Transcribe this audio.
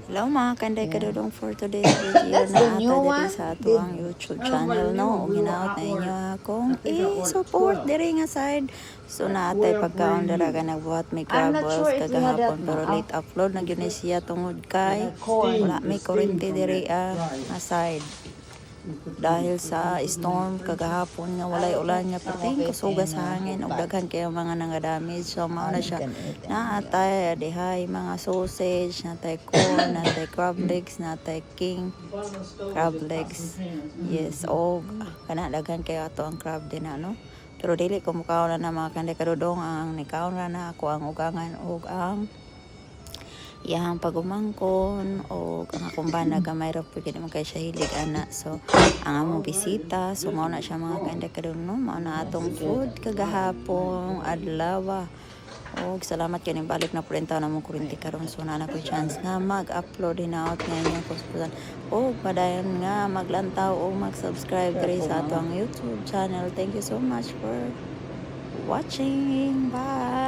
Hello mga kanday kadudong for today's video na ata diri sa ato ang YouTube channel no. Hinaot na inyo akong i-support diri nga side. So naatay pagkaon dira ka nagbuhat may crab balls kagahapon pero late upload na gyud ni siya tungod kay wala may kuryente diri nga side. Dahil sa storm kagahapon nga walay ulan nga piting kusuga sa hangin ug daghan kayo mga nangadamage so mao na siya naatay dihay mga sausage natay corn natay crab legs natay king crab legs yes og kana daghan kayo ato ang crab din no pero dili ko mukaon na mga kanday kadudong ang nikaon na ako ang ugangan og ang iyang pagumangkon o ang akong bana gamay ra pud kini man kay siya hilig ana so ang among bisita so mao na siya mga kanday kadudong no mao na atong food kagahapon adlaw og salamat kay ning balik na pudentaw na mong kuryente karon so na ko chance nga mag-upload hinaot ngayon kuspusan o padayon nga maglantaw o mag-subscribe diri sa atong YouTube channel. Thank you so much for watching. Bye.